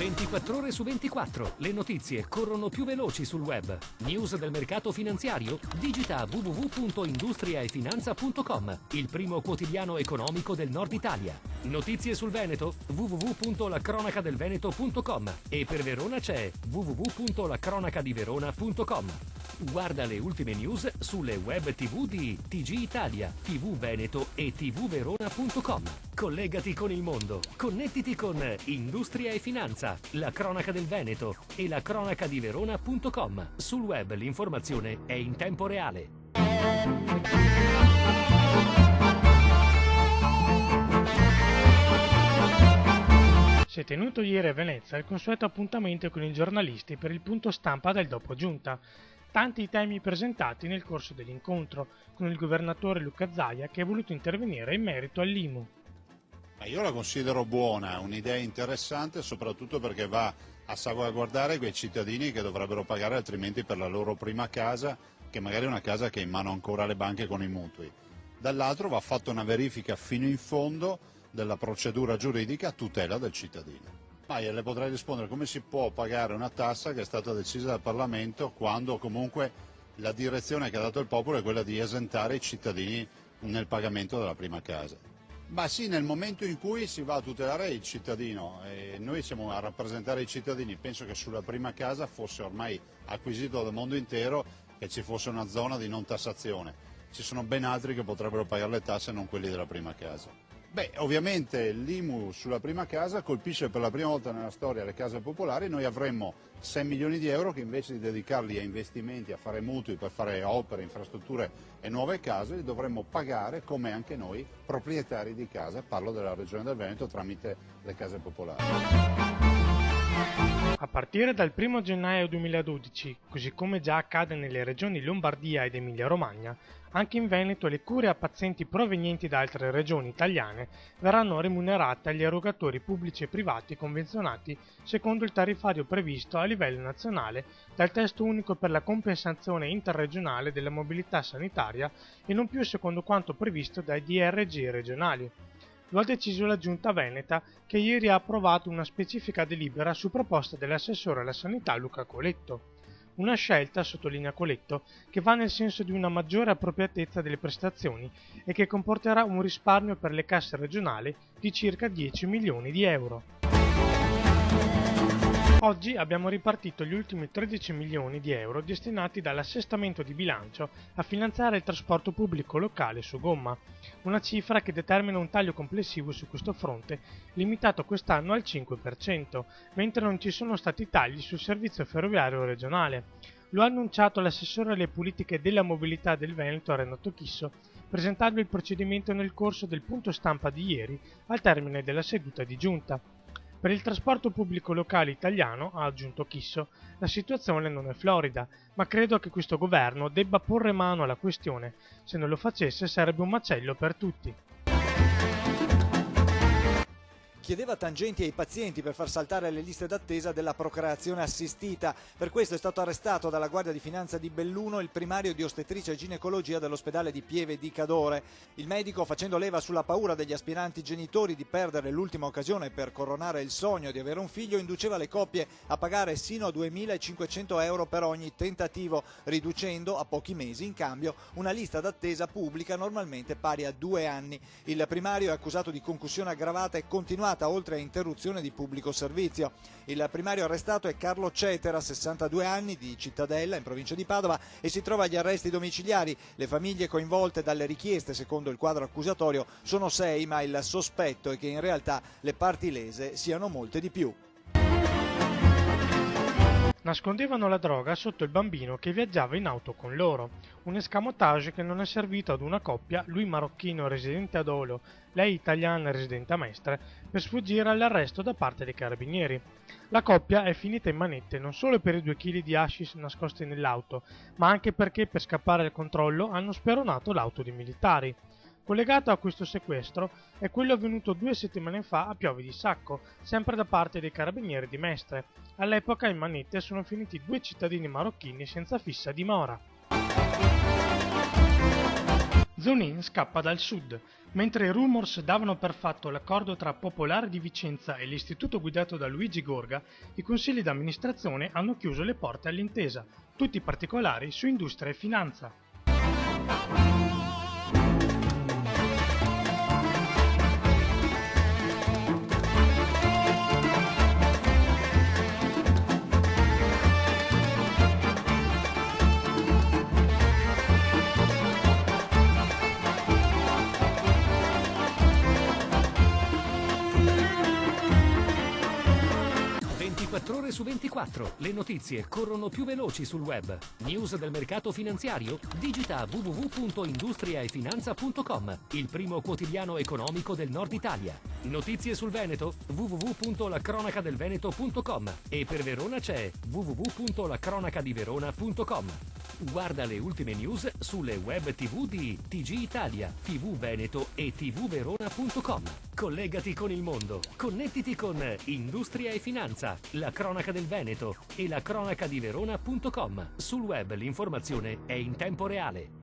24 ore su 24. Le notizie corrono più veloci sul web. News del mercato finanziario? Digita www.industriaefinanza.com, il primo quotidiano economico del Nord Italia. Notizie sul Veneto? www.lacronacadelveneto.com, e per Verona c'è www.lacronacadiverona.com. Guarda le ultime news sulle web TV di TG Italia, TV Veneto e tvverona.com. Collegati con il mondo. Connettiti con Industria e Finanza, la cronaca del Veneto e la cronacadiverona.com. Sul web l'informazione è in tempo reale. Si è tenuto ieri a Venezia il consueto appuntamento con i giornalisti per il punto stampa del dopo giunta. Tanti i temi presentati nel corso dell'incontro, con il governatore Luca Zaia che ha voluto intervenire in merito all'IMU. Io la considero buona, un'idea interessante soprattutto perché va a salvaguardare quei cittadini che dovrebbero pagare altrimenti per la loro prima casa, che magari è una casa che è in mano ancora alle banche con i mutui. Dall'altro va fatta una verifica fino in fondo della procedura giuridica a tutela del cittadino. Io le potrei rispondere come si può pagare una tassa che è stata decisa dal Parlamento quando comunque la direzione che ha dato il popolo è quella di esentare i cittadini nel pagamento della prima casa. Sì, nel momento in cui si va a tutelare il cittadino e noi siamo a rappresentare i cittadini, penso che sulla prima casa fosse ormai acquisito dal mondo intero che ci fosse una zona di non tassazione. Ci sono ben altri che potrebbero pagare le tasse, non quelli della prima casa. Ovviamente l'IMU sulla prima casa colpisce per la prima volta nella storia le case popolari. Noi avremmo 6 milioni di euro che invece di dedicarli a investimenti, a fare mutui per fare opere, infrastrutture e nuove case, li dovremmo pagare come anche noi proprietari di casa, parlo della Regione del Veneto tramite le case popolari. A partire dal 1 gennaio 2012, così come già accade nelle regioni Lombardia ed Emilia-Romagna, anche in Veneto le cure a pazienti provenienti da altre regioni italiane verranno remunerate agli erogatori pubblici e privati convenzionati secondo il tariffario previsto a livello nazionale dal testo unico per la compensazione interregionale della mobilità sanitaria e non più secondo quanto previsto dai DRG regionali. Lo ha deciso la Giunta Veneta, che ieri ha approvato una specifica delibera su proposta dell'assessore alla sanità Luca Coletto. Una scelta, sottolinea Coletto, che va nel senso di una maggiore appropriatezza delle prestazioni e che comporterà un risparmio per le casse regionali di circa 10 milioni di euro. Oggi abbiamo ripartito gli ultimi 13 milioni di euro destinati dall'assestamento di bilancio a finanziare il trasporto pubblico locale su gomma, una cifra che determina un taglio complessivo su questo fronte limitato quest'anno al 5%, mentre non ci sono stati tagli sul servizio ferroviario regionale. Lo ha annunciato l'assessore alle politiche della mobilità del Veneto Renato Chisso, presentando il procedimento nel corso del punto stampa di ieri al termine della seduta di giunta. Per il trasporto pubblico locale italiano, ha aggiunto Chisso, la situazione non è florida, ma credo che questo governo debba porre mano alla questione. Se non lo facesse sarebbe un macello per tutti. Chiedeva tangenti ai pazienti per far saltare le liste d'attesa della procreazione assistita. Per questo è stato arrestato dalla Guardia di Finanza di Belluno il primario di ostetricia e ginecologia dell'ospedale di Pieve di Cadore. Il medico, facendo leva sulla paura degli aspiranti genitori di perdere l'ultima occasione per coronare il sogno di avere un figlio, induceva le coppie a pagare sino a 2.500 euro per ogni tentativo, riducendo a pochi mesi in cambio una lista d'attesa pubblica normalmente pari a 2 anni. Il primario è accusato di concussione aggravata e continuata oltre a interruzione di pubblico servizio. Il primario arrestato è Carlo Cetera, 62 anni, di Cittadella, in provincia di Padova, e si trova agli arresti domiciliari. Le famiglie coinvolte dalle richieste, secondo il quadro accusatorio, sono 6, ma il sospetto è che in realtà le parti lese siano molte di più. Nascondevano la droga sotto il bambino che viaggiava in auto con loro, un escamotage che non è servito ad una coppia, lui marocchino residente ad Olo, lei italiana residente a Mestre, per sfuggire all'arresto da parte dei carabinieri. La coppia è finita in manette non solo per i 2 kg di hashish nascosti nell'auto, ma anche perché per scappare al controllo hanno speronato l'auto dei militari. Collegato a questo sequestro è quello avvenuto 2 settimane fa a Piove di Sacco, sempre da parte dei carabinieri di Mestre. All'epoca in manette sono finiti 2 cittadini marocchini senza fissa dimora. Zonin scappa dal sud. Mentre i rumors davano per fatto l'accordo tra Popolare di Vicenza e l'istituto guidato da Luigi Gorga, i consigli d'amministrazione hanno chiuso le porte all'intesa. Tutti i particolari su Industria e Finanza. Ore su 24, le notizie corrono più veloci sul web. News del mercato finanziario? Digita www.industriaefinanza.com, il primo quotidiano economico del Nord Italia. Notizie sul Veneto? www.lacronacadelveneto.com e per Verona c'è www.lacronacadiverona.com. Guarda le ultime news sulle web TV di TG Italia, TV Veneto e tvverona.com. Collegati con il mondo. Connettiti con Industria e Finanza, la cronaca del Veneto e la cronaca di Verona.com. Sul web l'informazione è in tempo reale.